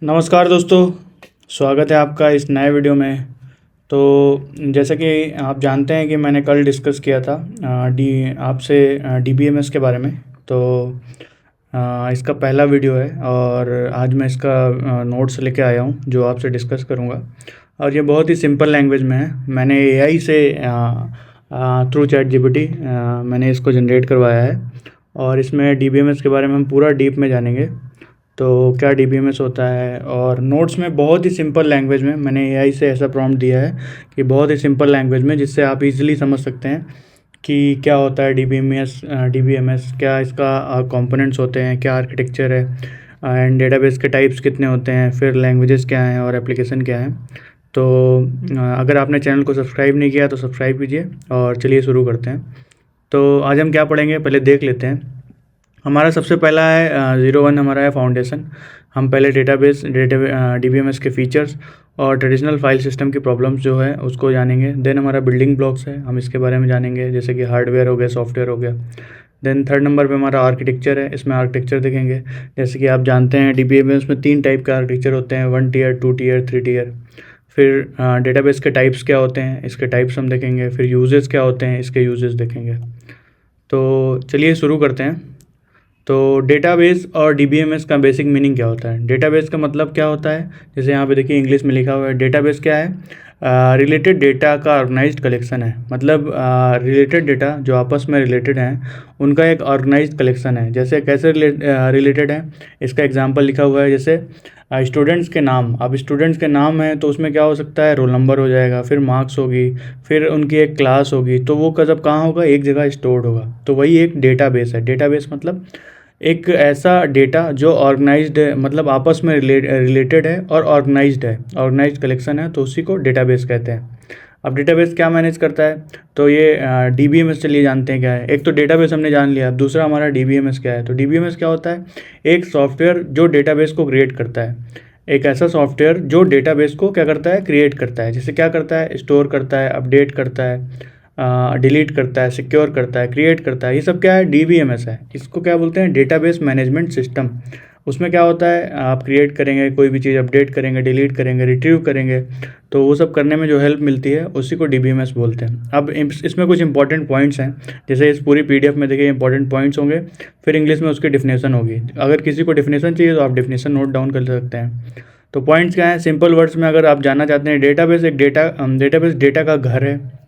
नमस्कार दोस्तों, स्वागत है आपका इस नए वीडियो में। तो जैसा कि आप जानते हैं कि मैंने कल डिस्कस किया था आपसे डीबीएमएस के बारे में। तो इसका पहला वीडियो है और आज मैं इसका नोट्स लेके आया हूँ जो आपसे डिस्कस करूँगा। और ये बहुत ही सिंपल लैंग्वेज में है। मैंने एआई से थ्रू चैट जीपीटी मैंने इसको जनरेट करवाया है और इसमें डीबीएमएस के बारे में हम पूरा डीप में जानेंगे। तो क्या डीबीएमएस होता है, और नोट्स में बहुत ही सिंपल लैंग्वेज में मैंने एआई से ऐसा प्रॉम्प्ट दिया है कि बहुत ही सिंपल लैंग्वेज में, जिससे आप इजीली समझ सकते हैं कि क्या होता है डीबीएमएस क्या इसका कंपोनेंट्स होते हैं, क्या आर्किटेक्चर है, एंड डेटाबेस के टाइप्स कितने होते हैं, फिर लैंग्वेजेस क्या हैं और एप्लीकेशन क्या है। तो अगर आपने चैनल को सब्सक्राइब नहीं किया तो सब्सक्राइब कीजिए और चलिए शुरू करते हैं। तो आज हम क्या पढ़ेंगे पहले देख लेते हैं। हमारा सबसे पहला है 01 हमारा है फाउंडेशन। हम पहले डीबीएमएस के फीचर्स और ट्रेडिशनल फाइल सिस्टम की प्रॉब्लम्स जो है उसको जानेंगे। देन हमारा बिल्डिंग ब्लॉक्स है, हम इसके बारे में जानेंगे, जैसे कि हार्डवेयर हो गया, सॉफ्टवेयर हो गया। देन थर्ड नंबर पे हमारा आर्किटेक्चर है, इसमें आर्किटेक्चर देखेंगे। जैसे कि आप जानते हैं डीबीएमएस में 3 टाइप के आर्किटेक्चर होते हैं, 1 टीयर, 2 टीयर, 3 टीयर। फिर डेटाबेस के टाइप्स क्या होते हैं, इसके टाइप्स हम देखेंगे। फिर यूजेस क्या होते हैं, इसके यूजेस देखेंगे। तो चलिए शुरू करते हैं। तो डेटाबेस और डीबीएमएस का बेसिक मीनिंग क्या होता है। डेटाबेस का मतलब क्या होता है, जैसे यहाँ पे देखिए इंग्लिश में लिखा हुआ है। डेटाबेस क्या है, रिलेटेड डेटा का ऑर्गेनाइज्ड कलेक्शन है। मतलब रिलेटेड डेटा जो आपस में रिलेटेड हैं उनका एक ऑर्गेनाइज्ड कलेक्शन है। जैसे कैसे रिलेटेड है, इसका एग्जांपल लिखा हुआ है। जैसे स्टूडेंट्स के नाम, अब स्टूडेंट्स के नाम हैं तो उसमें क्या हो सकता है, रोल नंबर हो जाएगा, फिर मार्क्स होगी, फिर उनकी एक क्लास होगी। तो वो सब कहाँ होगा, एक जगह स्टोर्ड होगा। तो वही एक डेटाबेस है। डेटाबेस मतलब एक ऐसा डेटा जो ऑर्गेनाइज्ड है, मतलब आपस में रिलेटेड है और ऑर्गेनाइज्ड है, ऑर्गेनाइज्ड कलेक्शन है, तो उसी को डेटाबेस कहते हैं। अब डेटाबेस क्या मैनेज करता है, तो ये डीबीएमएस चलिए जानते हैं क्या है। एक तो डेटाबेस हमने जान लिया, दूसरा हमारा डीबीएमएस क्या है। तो डीबीएमएस क्या होता है, एक सॉफ्टवेयर जो डेटाबेस को क्रिएट करता है। एक ऐसा सॉफ्टवेयर जो डेटाबेस को क्या करता है, क्रिएट करता है। जैसे क्या करता है, स्टोर करता है, अपडेट करता है, डिलीट करता है, सिक्योर करता है, क्रिएट करता है। ये सब क्या है, डीबीएमएस है। इसको क्या बोलते हैं, डेटाबेस मैनेजमेंट सिस्टम। उसमें क्या होता है, आप क्रिएट करेंगे कोई भी चीज़, अपडेट करेंगे, डिलीट करेंगे, रिट्रीव करेंगे, तो वो सब करने में जो हेल्प मिलती है उसी को डीबीएमएस बोलते हैं। अब इसमें कुछ इंपॉर्टेंट पॉइंट्स हैं। जैसे इस पूरी पीडीएफ में देखिए इंपॉर्टेंट पॉइंट्स होंगे, फिर इंग्लिश में उसकी डिफिनेशन होगी। अगर किसी को डिफिनेशन चाहिए तो आप डिफिनेशन नोट डाउन कर सकते हैं। तो पॉइंट्स क्या हैं, सिंपल वर्ड्स में अगर आप जानना चाहते हैं, डेटाबेस एक डेटाबेस डेटा का घर है।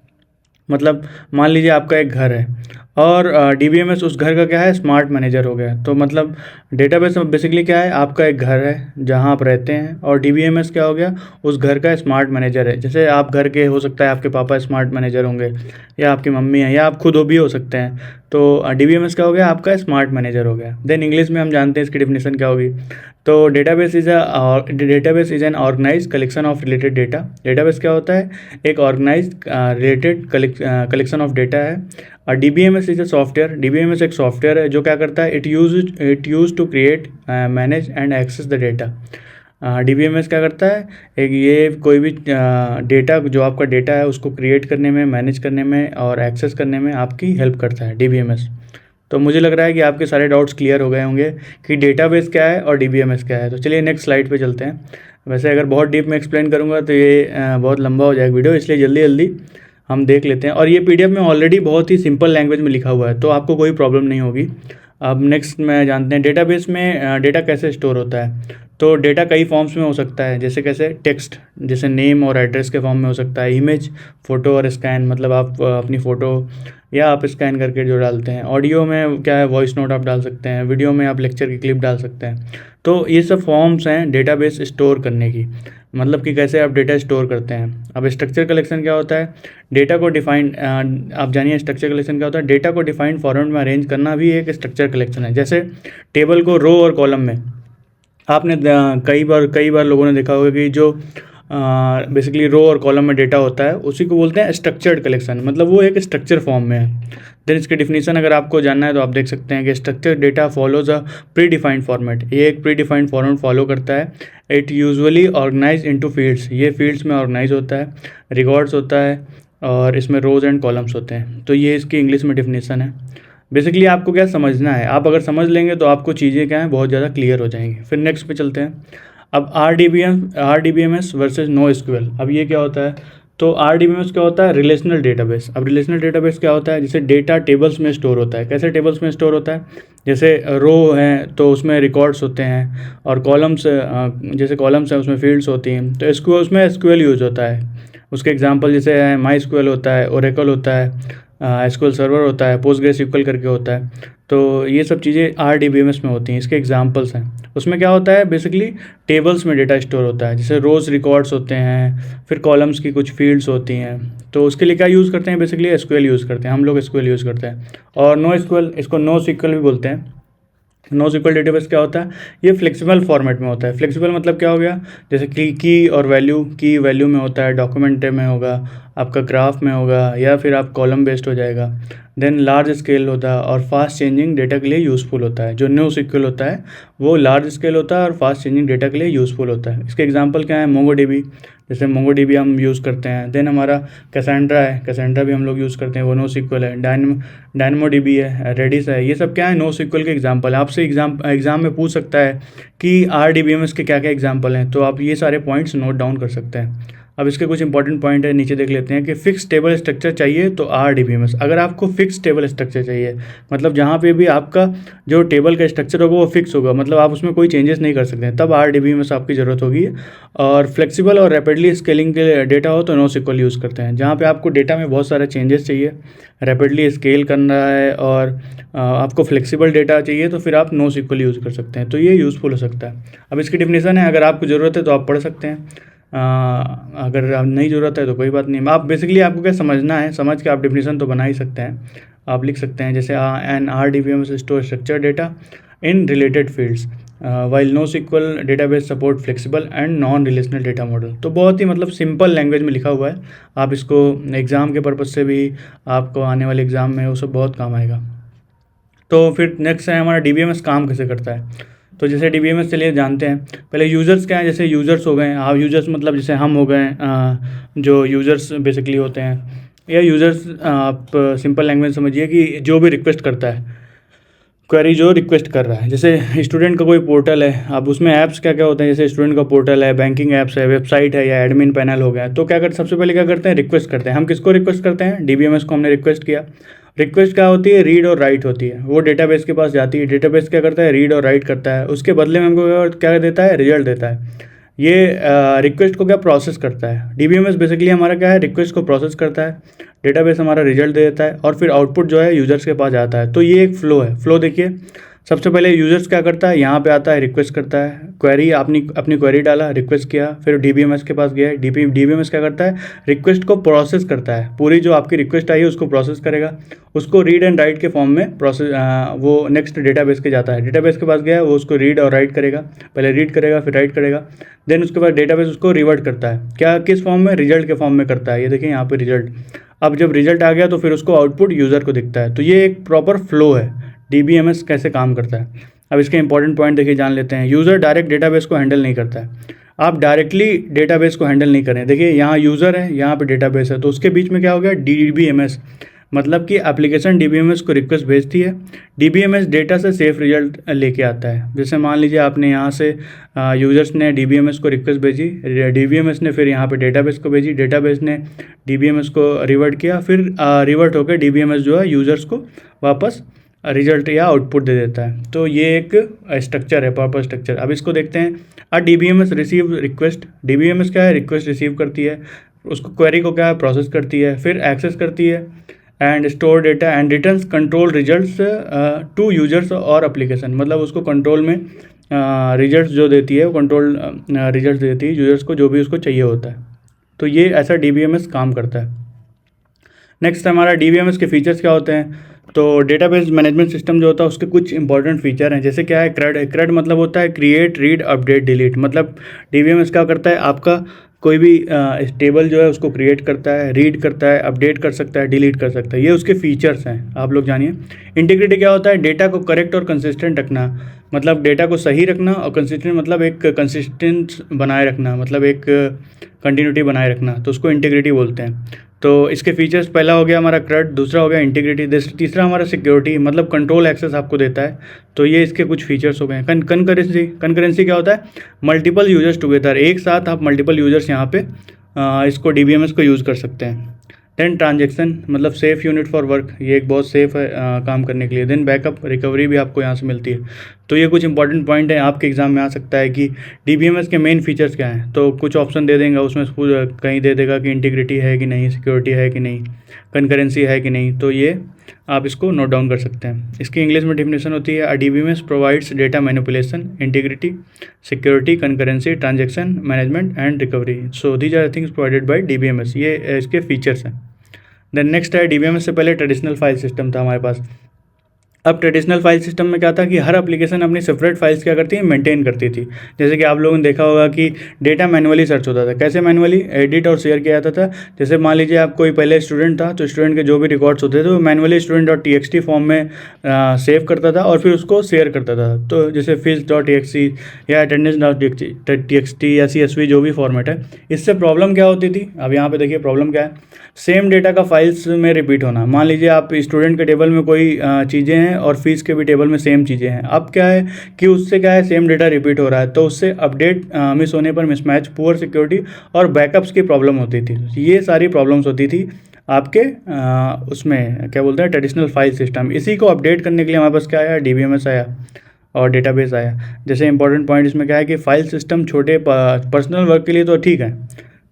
मतलब मान लीजिए आपका एक घर है और डीबीएमएस उस घर का क्या है, स्मार्ट मैनेजर हो गया। तो मतलब डेटाबेस बेसिकली क्या है, आपका एक घर है जहां आप रहते हैं, और डीबीएमएस क्या हो गया, उस घर का स्मार्ट मैनेजर है। जैसे आप घर के, हो सकता है आपके पापा स्मार्ट मैनेजर होंगे, या आपकी मम्मी है, या आप खुद भी हो सकते हैं। तो डीबीएमएस क्या हो गया, आपका स्मार्ट मैनेजर हो गया। देन इंग्लिश में हम जानते हैं इसकी डिफिनेशन क्या होगी। तो database is an organised collection of related data. Database क्या होता है, एक organised related collection of data है। और DBMS is a software. DBMS एक सॉफ्टवेयर है जो क्या करता है, it use to create, manage and access the data. DBMS क्या करता है, एक ये कोई भी डेटा जो आपका डेटा है उसको क्रिएट करने में, मैनेज करने में और एक्सेस करने में आपकी हेल्प करता है डीबीएमएस। तो मुझे लग रहा है कि आपके सारे डाउट्स क्लियर हो गए होंगे कि डेटाबेस क्या है और डीबीएमएस क्या है। तो चलिए नेक्स्ट स्लाइड पे चलते हैं। वैसे अगर बहुत डीप में एक्सप्लेन करूँगा तो ये बहुत लंबा हो जाएगा वीडियो, इसलिए जल्दी जल्दी हम देख लेते हैं। और ये पीडीएफ में ऑलरेडी बहुत ही सिंपल लैंग्वेज में लिखा हुआ है, तो आपको कोई प्रॉब्लम नहीं होगी। अब नेक्स्ट में जानते हैं डेटाबेस में डेटा कैसे स्टोर होता है। तो डेटा कई फॉर्म्स में हो सकता है, जैसे कैसे, टेक्स्ट जैसे नेम और एड्रेस के फॉर्म में हो सकता है। इमेज, फ़ोटो और स्कैन, मतलब आप अपनी फ़ोटो या आप स्कैन करके जो डालते हैं। ऑडियो में क्या है, वॉइस नोट आप डाल सकते हैं। वीडियो में आप लेक्चर की क्लिप डाल सकते हैं। तो ये सब फॉर्म्स हैं डेटाबेस स्टोर करने की, मतलब कि कैसे आप डेटा स्टोर करते हैं। अब स्ट्रक्चर कलेक्शन क्या होता है, डेटा को डिफाइन, आप जानिए स्ट्रक्चर कलेक्शन क्या होता है। डेटा को डिफाइंड फॉर्मेट में अरेंज करना भी एक स्ट्रक्चर कलेक्शन है। जैसे टेबल को रो और कॉलम में, आपने कई बार लोगों ने देखा होगा कि जो बेसिकली रो और कॉलम में डेटा होता है उसी को बोलते हैं स्ट्रक्चर्ड कलेक्शन, मतलब वो एक स्ट्रक्चर फॉर्म में है। देन इसकी डिफिनीशन अगर आपको जानना है तो आप देख सकते हैं कि structure data follows a predefined format. ये एक प्री डिफाइंड फॉर्मेट फॉलो करता है। It usually organise into fields, ये फील्ड्स में ऑर्गेनाइज होता है। रिकॉर्ड्स होता है और इसमें रोज एंड कॉलम्स होते हैं। तो ये इसकी इंग्लिश में डिफिनीशन है। बेसिकली आपको क्या समझना है, आप अगर समझ लेंगे तो आपको चीज़ें क्या हैं, बहुत ज़्यादा क्लियर हो जाएंगी। फिर नेक्स्ट पे चलते हैं। अब RDBMS वर्सेस नो एसक्यूएल, अब ये क्या होता है? तो RDBMS क्या होता है? Relational database. अब रिलेशनल डेटाबेस क्या होता है? जैसे डेटा टेबल्स में स्टोर होता है। कैसे टेबल्स में स्टोर होता है? जैसे रो है तो उसमें रिकॉर्ड्स होते हैं, और कॉलम्स, जैसे कॉलम्स हैं उसमें फील्ड्स होती हैं। तो एसक्यूएल, उसमें एसक्यूएल यूज होता है। उसके एग्जांपल जैसे माई एसक्यूएल होता है, ओरेकल होता है, एसक्यूएल सर्वर होता है, पोस्टग्रेसक्यूएल करके होता है। तो ये सब चीज़ें RDBMS में होती हैं, इसके एग्जांपल्स हैं। उसमें क्या होता है? बेसिकली टेबल्स में डेटा स्टोर होता है, जैसे रोज़ रिकॉर्ड्स होते हैं, फिर कॉलम्स की कुछ फील्ड्स होती हैं। तो उसके लिए क्या यूज़ करते हैं? बेसिकली एसक्यूएल यूज़ करते हैं, हम लोग एसक्यूएल यूज़ करते हैं। और नो एसक्यूएल, इसको नो सीक्वल भी बोलते हैं। नो सीक्वल डेटाबेस क्या होता है? ये फ्लेक्सिबल फॉर्मेट में होता है। फ्लेक्सिबल मतलब क्या हो गया? जैसे की और वैल्यू, की वैल्यू में होता है, डॉक्यूमेंट में होगा, आपका ग्राफ में होगा, या फिर आप कॉलम बेस्ड हो जाएगा। देन लार्ज स्केल होता है और फास्ट चेंजिंग डेटा के लिए यूज़फुल होता है। जो नो सीक्वल होता है वो लार्ज स्केल होता है और फास्ट चेंजिंग डेटा के लिए यूज़फुल होता है। इसके एग्जांपल क्या है? मोंगोडीबी, जैसे मोंगोडीबी हम यूज़ करते हैं। देन हमारा कैसेंड्रा है, कैसेंड्रा भी हम लोग यूज़ करते हैं, वो नो सीक्वल है। डायनमोडीबी है, रेडिस है, ये सब क्या है? नो सीक्वल के एग्जांपल है। आपसे एग्जाम में पूछ सकता है कि RDBMS के क्या क्या एग्जांपल हैं, तो आप ये सारे पॉइंट्स नोट डाउन कर सकते हैं। अब इसके कुछ इंपॉर्टेंट पॉइंट है, नीचे देख लेते हैं कि फिक्स टेबल स्ट्रक्चर चाहिए तो RDBMS। अगर आपको फिक्स टेबल स्ट्रक्चर चाहिए, मतलब जहाँ पे भी आपका जो टेबल का स्ट्रक्चर होगा वो फिक्स होगा, मतलब आप उसमें कोई चेंजेस नहीं कर सकते, तब RDBMS आपकी ज़रूरत होगी। और फ्लेक्सिबल और रैपिडली स्केलिंग के डेटा हो तो नो सीक्वल यूज़ करते हैं। जहाँ पे आपको डेटा में बहुत सारे चेंजेस चाहिए, रैपिडली स्केल करना है, और आपको फ्लेक्सिबल डेटा चाहिए, तो फिर आप नो सीक्वल यूज़ कर सकते हैं। तो ये यूज़फुल हो सकता है। अब इसकी डिफिनेशन है, अगर आपको ज़रूरत है तो आप पढ़ सकते हैं, अगर आप नहीं ज़रूरत है तो कोई बात नहीं। आप बेसिकली आपको क्या समझना है, समझ के आप डिफिनेशन तो बना ही सकते हैं। आप लिख सकते हैं जैसे an RDBMS store structure data in related fields while NoSQL database support flexible and non relational data model. तो बहुत ही मतलब सिंपल लैंग्वेज में लिखा हुआ है। आप इसको एग्ज़ाम के पर्पज़ से भी, आपको आने वाले एग्ज़ाम में वो सब बहुत काम आएगा। तो फिर नेक्स्ट है हमारा DBMS काम कैसे करता है। तो जैसे DBMS चलिए जानते हैं। पहले यूज़र्स क्या है? जैसे यूज़र्स हो गए, आप यूज़र्स मतलब जैसे हम हो गए, जो यूज़र्स बेसिकली होते हैं, या यूज़र्स आप सिंपल लैंग्वेज समझिए कि जो भी रिक्वेस्ट करता है, क्वेरी जो रिक्वेस्ट कर रहा है। जैसे स्टूडेंट का कोई पोर्टल है, अब उसमें ऐप्स क्या क्या होते हैं? जैसे स्टूडेंट का पोर्टल है, बैंकिंग ऐप्स है, वेबसाइट है, या एडमिन पैनल हो गया। तो क्या करते, सबसे पहले क्या करते हैं? रिक्वेस्ट करते हैं। हम किसको रिक्वेस्ट करते हैं? DBMS को हमने रिक्वेस्ट किया। रिक्वेस्ट क्या होती है? रीड और राइट होती है। वो डेटाबेस के पास जाती है, डेटाबेस क्या करता है? रीड और राइट करता है। उसके बदले में हमको क्या देता है? रिजल्ट देता है। ये रिक्वेस्ट को क्या प्रोसेस करता है? DBMS बेसिकली हमारा क्या है? रिक्वेस्ट को प्रोसेस करता है, डेटाबेस हमारा रिजल्ट दे देता है, और फिर आउटपुट जो है यूज़र्स के पास जाता है। तो ये एक फ़्लो है। फ़्लो देखिए, सबसे पहले यूज़र्स क्या करता है? यहाँ पे आता है, रिक्वेस्ट करता है, क्वेरी अपनी क्वेरी डाला, रिक्वेस्ट किया, फिर DBMS के पास गया। DBMS क्या करता है? रिक्वेस्ट को प्रोसेस करता है। पूरी जो आपकी रिक्वेस्ट आई है उसको प्रोसेस करेगा, उसको रीड एंड राइट के फॉर्म में प्रोसेस, वो नेक्स्ट डेटाबेस के जाता है। डेटाबेस के पास गया, वो उसको रीड और राइट करेगा, पहले रीड करेगा फिर राइट करेगा। देन उसके बाद डेटाबेस उसको रिवर्ट करता है, क्या, किस फॉर्म में? रिजल्ट के फॉर्म में करता है। ये देखिए यहाँ पे रिजल्ट। अब जब रिजल्ट आ गया तो फिर उसको आउटपुट यूज़र को दिखता है। तो ये एक प्रॉपर फ्लो है, DBMS कैसे काम करता है। अब इसके इंपॉर्टेंट पॉइंट देखिए, जान लेते हैं। यूज़र डायरेक्ट डेटाबेस को हैंडल नहीं करता है। आप डायरेक्टली डेटाबेस को हैंडल नहीं करें। देखिए यहाँ यूज़र है, यहाँ पे डेटाबेस है, तो उसके बीच में क्या हो गया? DBMS, मतलब कि एप्लीकेशन DBMS को रिक्वेस्ट भेजती है, DBMS डेटा से सेफ रिजल्ट लेके आता है। जैसे मान लीजिए आपने यहाँ से यूज़र्स ने DBMS को रिक्वेस्ट भेजी, DBMS ने फिर यहाँ पे डेटाबेस को भेजी, डेटाबेस ने DBMS को रिवर्ट किया, फिर रिवर्ट होकर DBMS जो है यूज़र्स को वापस रिजल्ट या आउटपुट दे देता है। तो ये एक स्ट्रक्चर है, प्रॉपर स्ट्रक्चर। अब इसको देखते हैं। DBMS receive request. DBMS क्या है? रिक्वेस्ट रिसीव करती है, उसको क्वेरी को क्या है? प्रोसेस करती है, फिर एक्सेस करती है and store data and returns control results to users और एप्लीकेशन। मतलब उसको कंट्रोल में रिजल्ट्स जो देती है, वो कंट्रोल रिजल्ट देती है यूजर्स को, जो भी उसको चाहिए होता है। तो ये ऐसा DBMS काम करता है। नेक्स्ट हमारा DBMS के फीचर्स क्या होते हैं। तो डेटाबेस मैनेजमेंट सिस्टम जो होता है उसके कुछ इंपॉर्टेंट फीचर हैं। जैसे क्या है? CRUD मतलब होता है क्रिएट, रीड, अपडेट, डिलीट। मतलब DBMS क्या करता है? आपका कोई भी टेबल जो है उसको क्रिएट करता है, रीड करता है, अपडेट कर सकता है, डिलीट कर सकता है। ये उसके फीचर्स हैं, आप लोग जानिए। इंटीग्रिटी क्या होता है? डेटा को करेक्ट और कंसिस्टेंट रखना, मतलब डेटा को सही रखना, और कंसिस्टेंट मतलब एक कंसिस्टेंस बनाए रखना, मतलब एक कंटिन्यूटी बनाए रखना, तो उसको इंटीग्रिटी बोलते हैं। तो इसके फीचर्स, पहला हो गया हमारा CRUD, दूसरा हो गया इंटीग्रिटी, तीसरा हमारा सिक्योरिटी, मतलब कंट्रोल एक्सेस आपको देता है। तो ये इसके कुछ फीचर्स हो गए हैं। कंकरेंसी क्या होता है? मल्टीपल यूजर्स टुगेदर, एक साथ आप मल्टीपल यूजर्स यहाँ पे इसको DBMS को यूज़ कर सकते हैं। देन ट्रांजेक्शन, मतलब सेफ़ यूनिट फॉर वर्क, ये एक बहुत सेफ़ है काम करने के लिए। देन बैकअप रिकवरी भी आपको यहाँ से मिलती है। तो ये कुछ इंपॉर्टेंट पॉइंट है, आपके एग्जाम में आ सकता है कि DBMS के मेन फीचर्स क्या हैं। तो कुछ ऑप्शन दे देंगे उसमें, कहीं दे देगा कि इंटीग्रिटी है कि नहीं, सिक्योरिटी है कि नहीं, कंकरेंसी है कि नहीं। तो ये आप इसको नोट डाउन कर सकते हैं। इसकी इंग्लिश में डेफिनेशन होती है, DBMS provides data manipulation, integrity, security, concurrency, transaction management and recovery. So these are things provided by DBMS। ये इसके फीचर्स हैं। देन नेक्स्ट है, DBMS से पहले ट्रेडिशनल फाइल सिस्टम था हमारे पास। अब ट्रेडिशनल फाइल सिस्टम में क्या था कि हर एप्लीकेशन अपनी सेपरेट फाइल्स क्या करती है, मेंटेन करती थी। जैसे कि आप लोगों ने देखा होगा कि डेटा मैनुअली सर्च होता था। कैसे मैनुअली? एडिट और शेयर किया जाता था। जैसे मान लीजिए आप कोई पहले स्टूडेंट था, तो स्टूडेंट के जो भी रिकॉर्ड्स होते थे वो मैनुअली student.txt फॉर्म में सेव करता था और फिर उसको शेयर करता था। तो जैसे fis.txt या attendance.txt या CSV, जो भी फॉर्मेट है। इससे प्रॉब्लम क्या होती थी? अब यहाँ पे देखिए प्रॉब्लम क्या है, सेम डेटा का फाइल्स में रिपीट होना। मान लीजिए आप स्टूडेंट के टेबल में कोई चीज़ें हैं और फीस के भी टेबल में सेम चीज़ें हैं। अब क्या है कि उससे क्या है, सेम डेटा रिपीट हो रहा है, तो उससे अपडेट मिस होने पर मिसमैच, पुअर सिक्योरिटी और बैकअप्स की प्रॉब्लम होती थी। ये सारी प्रॉब्लम्स होती थी आपके उसमें क्या बोलते हैं, ट्रेडिशनल फाइल सिस्टम। इसी को अपडेट करने के लिए हमारे पास क्या आया, DBMS आया और डेटाबेस आया। जैसे इंपॉर्टेंट पॉइंट इसमें क्या है कि फाइल सिस्टम छोटे पर्सनल वर्क के लिए तो ठीक है।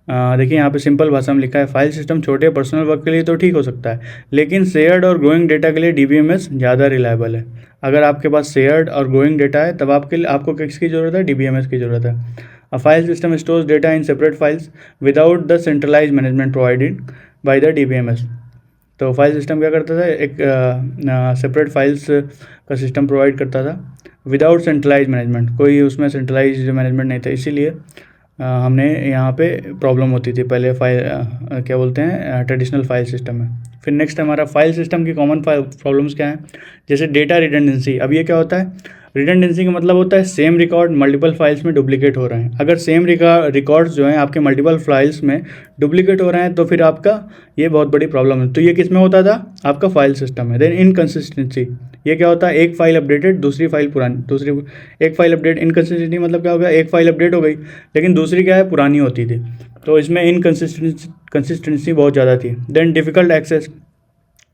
देखिए यहाँ पे सिंपल भाषा में लिखा है, फाइल सिस्टम छोटे पर्सनल वर्क के लिए तो ठीक हो सकता है, लेकिन शेयर्ड और ग्रोइंग डेटा के लिए DBMS ज़्यादा रिलायबल है। अगर आपके पास शेयर्ड और ग्रोइंग डेटा है, तब आपको किसकी ज़रूरत है? DBMS की ज़रूरत है। A file system stores data in separate files without the centralise management provided by the DBMS। तो फाइल सिस्टम क्या करता था, एक सेपरेट फाइल्स का सिस्टम प्रोवाइड करता था विदाउट सेंट्रलाइज मैनेजमेंट। कोई उसमें सेंट्रलाइज मैनेजमेंट नहीं था, इसीलिए हमने यहाँ पे प्रॉब्लम होती थी पहले क्या बोलते हैं, ट्रेडिशनल फाइल सिस्टम में। फिर नेक्स्ट हमारा फाइल सिस्टम की कॉमन प्रॉब्लम्स क्या हैं? जैसे डेटा रिडंडेंसी। अब ये क्या होता है? रिडंडेंसी का मतलब होता है सेम रिकॉर्ड मल्टीपल फाइल्स में डुप्लीकेट हो रहे हैं। अगर सेम रिकॉर्ड्स जो हैं आपके मल्टीपल फाइल्स में डुप्लीकेट हो रहे हैं, तो फिर आपका ये बहुत बड़ी प्रॉब्लम है। तो ये किस में होता था? आपका फाइल सिस्टम है। देन इनकन्सिस्टेंसी, ये क्या होता है? एक फाइल अपडेटेड, दूसरी फाइल पुरानी, एक फाइल अपडेट। इनकन्सिस्टेंसी मतलब क्या हो गया, एक फाइल अपडेट हो गई लेकिन दूसरी क्या है, पुरानी होती थी। तो इसमें इनकन्सिस्टेंसी बहुत ज़्यादा थी। देन डिफ़िकल्ट एक्सेस,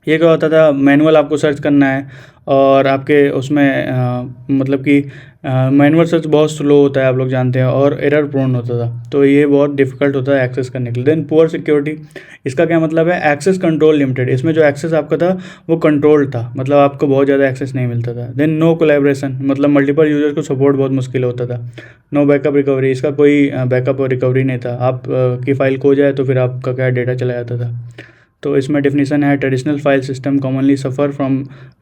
ये क्या होता था, मैनुअल आपको सर्च करना है और आपके उसमें मतलब कि मैनुअल सर्च बहुत स्लो होता है, आप लोग जानते हैं, और एरर प्रोन होता था। तो ये बहुत डिफिकल्ट होता है एक्सेस करने के लिए। देन पुअर सिक्योरिटी, इसका क्या मतलब है? Access control limited. इसमें जो एक्सेस आपका था वो कंट्रोल्ड था, मतलब आपको बहुत ज़्यादा एक्सेस नहीं मिलता था। देन नो कोलैबोरेशन, मतलब मल्टीपल यूजर को सपोर्ट बहुत मुश्किल होता था। नो बैकअप रिकवरी, इसका कोई बैकअप और रिकवरी नहीं था। आप की फाइल खो जाए तो फिर आपका क्या डेटा चला जाता था। तो इसमें डेफिनेशन है, traditional file system commonly suffer from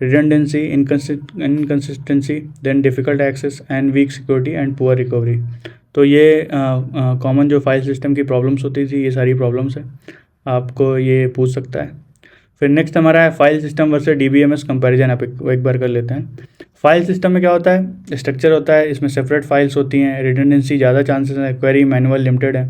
redundancy, inconsistency, then difficult access and weak security and poor recovery. तो ये कॉमन जो फाइल सिस्टम की प्रॉब्लम्स होती थी, ये सारी प्रॉब्लम्स है, आपको ये पूछ सकता है। फिर नेक्स्ट हमारा है file system versus DBMS comparison. आप एक बार कर लेते हैं। फाइल सिस्टम में क्या होता है? स्ट्रक्चर होता है, इसमें सेपरेट फाइल्स होती हैं, रिडंडेंसी ज़्यादा चांसेस है, क्वेरी मैनुअल लिमिटेड है,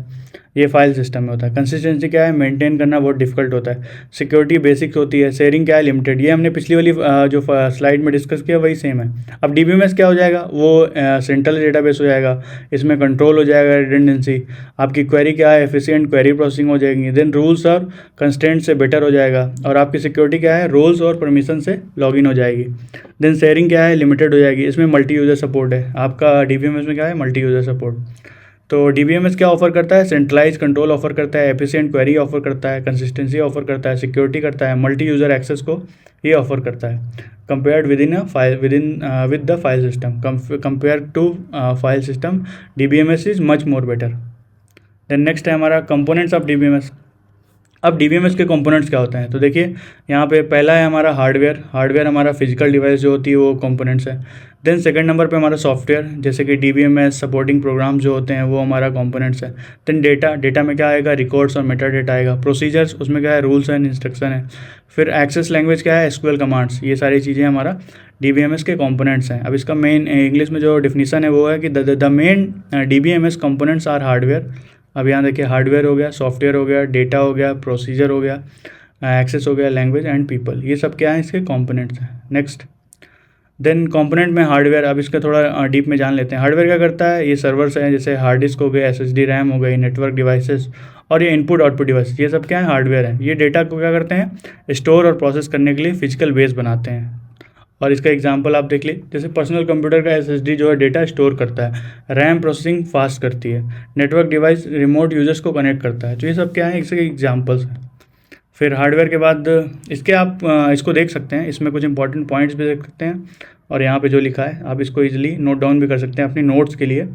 ये फाइल सिस्टम में होता है। कंसिस्टेंसी क्या है? मेंटेन करना बहुत डिफिकल्ट होता है। सिक्योरिटी बेसिक्स होती है। शेयरिंग क्या है? लिमिटेड। ये हमने पिछली वाली जो स्लाइड में डिस्कस किया वही सेम है। अब DBMS क्या हो जाएगा? वो सेंट्रल डेटाबेस हो जाएगा, इसमें कंट्रोल हो जाएगा, रिडंडेंसी। आपकी क्वेरी क्या है? एफिशिएंट क्वेरी प्रोसेसिंग हो जाएगी। देन रूल्स और कंस्ट्रेंट से बेटर हो जाएगा, और आपकी सिक्योरिटी क्या है? रोल्स और परमिशन से लॉगिन हो जाएगी। देन शेयरिंग क्या है? लिमिटेड हो जाएगी, इसमें मल्टी यूज़र सपोर्ट है। आपका DBMS में क्या है? Multi user support. तो DBMS क्या ऑफर करता है? सेंट्रलाइज कंट्रोल ऑफर करता है, एफिशिएंट क्वेरी ऑफर करता है, कंसिस्टेंसी ऑफर करता है, सिक्योरिटी करता है, मल्टी यूज़र एक्सेस को ये ऑफर करता है। Compared with the file system, compare to file system DBMS is much more better. Then next है हमारा कंपोनेंट्स ऑफ DBMS। अब DBMS के कंपोनेंट्स क्या होते हैं? तो देखिए यहाँ पे पहला है हमारा हार्डवेयर हमारा फिजिकल डिवाइस जो होती है वो कंपोनेंट्स है। देन सेकंड नंबर पे हमारा सॉफ्टवेयर, जैसे कि DBMS सपोर्टिंग प्रोग्राम जो होते हैं वो हमारा कंपोनेंट्स है। देन डेटा में क्या आएगा? रिकॉर्ड्स और मेटा डेटा आएगा। प्रोसीजर्स, उसमें क्या है? रूल्स एंड इंस्ट्रक्शन है। फिर एक्सेस लैंग्वेज क्या है? SQL commands. ये सारी चीज़ें हमारा DBMS के कंपोनेंट्स हैं। अब इसका मेन इंग्लिश में जो डिफिनीसन है वो है कि the main DBMS components are hardware, अब यहाँ देखिए हार्डवेयर हो गया, सॉफ्टवेयर हो गया, डेटा हो गया, प्रोसीजर हो गया, एक्सेस हो गया, लैंग्वेज एंड पीपल, ये सब क्या है इसके कंपोनेंट्स हैं। नेक्स्ट देन कंपोनेंट में हार्डवेयर, अब इसका थोड़ा डीप में जान लेते हैं। हार्डवेयर क्या करता है, ये सर्वर्स हैं जैसे हार्ड डिस्क हो गए, एसएसडी रैम हो गई, नेटवर्क डिवाइसेस और ये इनपुट आउटपुट डिवाइस, ये सब क्या है हार्डवेयर है। ये डेटा को क्या करते हैं, स्टोर और प्रोसेस करने के लिए फिजिकल बेस बनाते हैं। और इसका एग्जांपल आप देख लीजिए, जैसे पर्सनल कंप्यूटर का एसएसडी जो है डेटा स्टोर करता है, रैम प्रोसेसिंग फास्ट करती है, नेटवर्क डिवाइस रिमोट यूजर्स को कनेक्ट करता है। तो ये सब क्या है, इसके एग्जांपल्स हैं। फिर हार्डवेयर के बाद इसके आप इसको देख सकते हैं, इसमें कुछ इंपॉर्टेंट पॉइंट्स भी देख सकते हैं और यहाँ पे जो लिखा है आप इसको इजीली नोट डाउन भी कर सकते हैं अपनी नोट्स के लिए।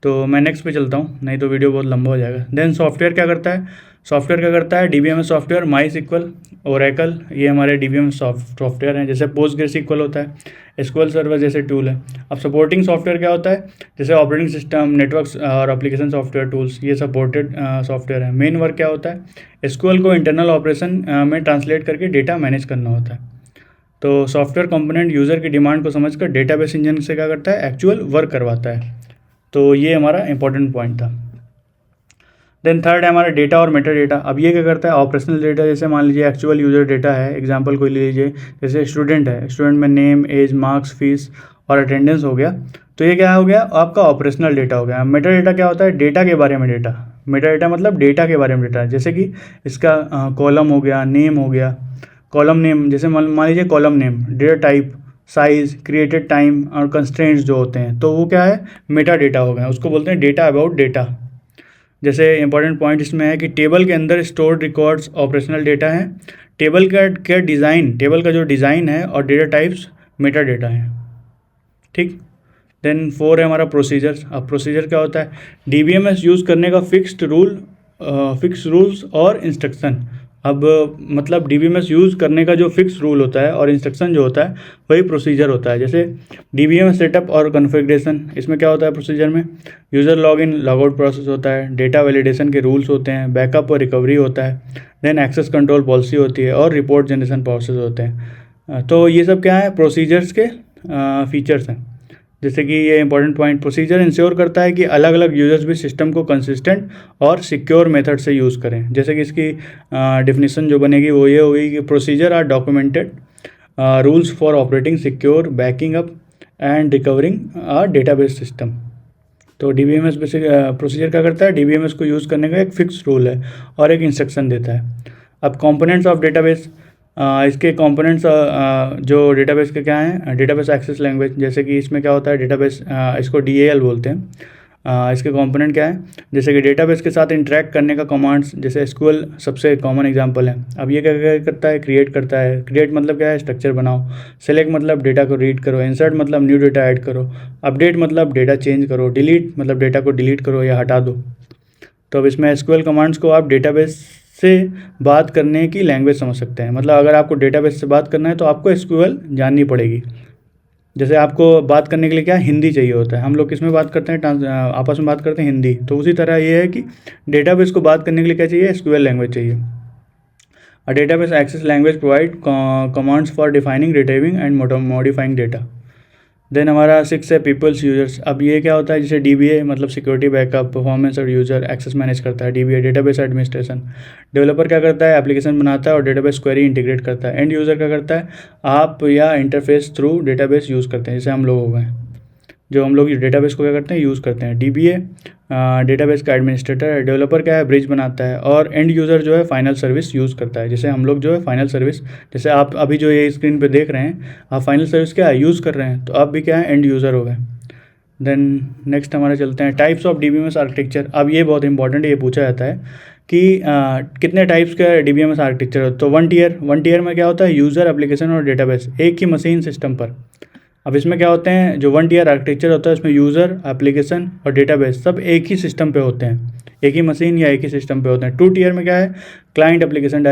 तो मैं नेक्स्ट पे चलता हूँ, नहीं तो वीडियो बहुत लंबा हो जाएगा। देन सॉफ्टवेयर क्या करता है, सॉफ्टवेयर क्या करता है, डीबीएमएस सॉफ्टवेयर, माई सिक्वल, ओरेकल, ये हमारे डीबीएमएस सॉफ्टवेयर हैं। जैसे पोस्टग्रेसक्यूएल होता है, एसक्यूएल सर्वर जैसे टूल है। अब सपोर्टिंग सॉफ्टवेयर क्या होता है, जैसे ऑपरेटिंग सिस्टम, नेटवर्क्स और एप्लीकेशन सॉफ्टवेयर टूल्स, ये सपोर्टेड सॉफ्टवेयर है। मेन वर्क क्या होता है, एसक्यूएल को इंटरनल ऑपरेशन में ट्रांसलेट करके डेटा मैनेज करना होता है। तो सॉफ्टवेयर कंपोनेंट यूज़र की डिमांड को समझकर डेटाबेस इंजन से क्या करता है, एक्चुअल वर्क करवाता है। तो ये हमारा इंपॉर्टेंट पॉइंट था। देन थर्ड है हमारा डेटा और मेटा डेटा। अब ये क्या करता है, ऑपरेशनल डेटा, जैसे मान लीजिए एक्चुअल यूज़र डेटा है, एग्जांपल कोई ले लीजिए, जैसे स्टूडेंट है, स्टूडेंट में नेम, एज, मार्क्स, फीस और अटेंडेंस हो गया। तो ये क्या हो गया, आपका ऑपरेशनल डेटा हो गया। मेटा डेटा क्या होता है, डेटा के बारे में डेटा। मेटा डेटा मतलब डेटा के बारे में डेटा, जैसे कि इसका कॉलम हो गया, नेम हो गया, कॉलम नेम, जैसे मान लीजिए column name, data type, size, created time और कंस्ट्रेंट्स जो होते हैं, तो वो क्या है, मेटा डेटा हो गया, उसको बोलते हैं डेटा अबाउट डेटा। जैसे इंपॉर्टेंट पॉइंट इसमें है कि टेबल के अंदर स्टोर्ड रिकॉर्ड्स ऑपरेशनल डेटा है, टेबल का डिज़ाइन, टेबल का जो डिज़ाइन है और डेटा टाइप्स मेटा डेटा है। ठीक। देन 4 है हमारा प्रोसीजर्स। अब प्रोसीजर क्या होता है, डीबीएमएस यूज़ करने का फिक्स रूल्स और इंस्ट्रक्शन। अब मतलब डीबीएमएस यूज़ करने का जो फिक्स रूल होता है और इंस्ट्रक्शन जो होता है वही प्रोसीजर होता है। जैसे डीबीएमएस सेटअप और कॉन्फ़िगरेशन, इसमें क्या होता है प्रोसीजर में, यूज़र लॉगिन लॉगआउट प्रोसेस होता है, डेटा वैलिडेशन के रूल्स होते हैं, बैकअप और रिकवरी होता है, देन एक्सेस कंट्रोल पॉलिसी होती है और रिपोर्ट जनरेशन प्रोसेस होते हैं। तो ये सब क्या है, प्रोसीजर्स के फीचर्स हैं। जैसे कि ये इंपॉर्टेंट पॉइंट, प्रोसीजर इंश्योर करता है कि अलग अलग यूजर्स भी सिस्टम को कंसिस्टेंट और सिक्योर मेथड से यूज़ करें। जैसे कि इसकी डेफिनेशन जो बनेगी वो ये होगी कि procedure are documented rules for operating secure, backing up and recovering a database system. तो डीबीएमएस बेसिक प्रोसीजर क्या करता है, डीबीएमएस को यूज़ करने का एक फिक्स रूल है और एक इंस्ट्रक्शन देता है। अब कंपोनेंट्स ऑफ डेटाबेस, इसके कंपोनेंट्स जो डेटाबेस के क्या हैं, डेटाबेस एक्सेस लैंग्वेज, जैसे कि इसमें क्या होता है डेटाबेस, इसको डीएएल बोलते हैं। इसके कंपोनेंट क्या है, जैसे कि डेटाबेस के साथ इंटरेक्ट करने का कमांड्स, जैसे एसक्यूएल सबसे कॉमन एग्जांपल है। अब ये क्या करता है, क्रिएट करता है। क्रिएट मतलब क्या है, स्ट्रक्चर बनाओ। सेलेक्ट मतलब डेटा को रीड करो। इंसर्ट मतलब न्यू डेटा ऐड करो। अपडेट मतलब डेटा चेंज करो। डिलीट मतलब डेटा को डिलीट करो या हटा दो। तो अब इसमें एसक्यूएल कमांड्स को आप डेटाबेस से बात करने की लैंग्वेज समझ सकते हैं। मतलब अगर आपको डेटाबेस से बात करना है तो आपको एसक्यूएल जाननी पड़ेगी। जैसे आपको बात करने के लिए क्या हिंदी चाहिए होता है, हम लोग किस में बात करते हैं, आपस में बात करते हैं हिंदी। तो उसी तरह ये है कि डेटाबेस को बात करने के लिए क्या चाहिए, एसक्यूएल लैंग्वेज चाहिए। A database access language provide commands for defining, retrieving and modifying data. Then हमारा 6 है पीपल्स यूजर्स। अब ये क्या होता है, जैसे डीबीए मतलब सिक्योरिटी बैकअप, परफॉर्मेंस और यूजर एक्सेस मैनेज करता है। DBA database administration. डेवलपर क्या करता है, एप्लीकेशन बनाता है और डेटाबेस क्वेरी इंटीग्रेट करता है। एंड यूज़र क्या करता है, आप या इंटरफेस थ्रू डेटाबेस यूज़ करते हैं, जैसे हम लोग हो गए, जो हम लोग डेटाबेस को क्या करते हैं, यूज़ करते हैं। डीबीए डेटाबेस का एडमिनिस्ट्रेटर है। डेवलपर क्या है, ब्रिज बनाता है। और एंड यूज़र जो है फाइनल सर्विस यूज़ करता है, जैसे हम लोग जो है फाइनल सर्विस, जैसे आप अभी जो ये स्क्रीन पे देख रहे हैं, आप फाइनल सर्विस क्या है, यूज़ कर रहे हैं, तो आप भी क्या है, एंड यूज़र हो गए। देन नेक्स्ट हमारे चलते हैं टाइप्स ऑफ डीबीएमएस आर्किटेक्चर। अब ये बहुत इंपॉर्टेंट है, ये पूछा जाता है कि कितने टाइप्स का डीबीएमएस आर्किटेक्चर हो। तो वन टीयर में क्या होता है, यूज़र, एप्लीकेशन और डेटाबेस एक ही मशीन सिस्टम पर। अब इसमें क्या होते हैं, जो 1 टीयर आर्किटेक्चर होता है इसमें यूज़र, एप्लीकेशन और डेटाबेस सब एक ही सिस्टम पे होते हैं, एक ही मशीन या एक ही सिस्टम पे होते हैं। 2 टीयर में क्या है, client application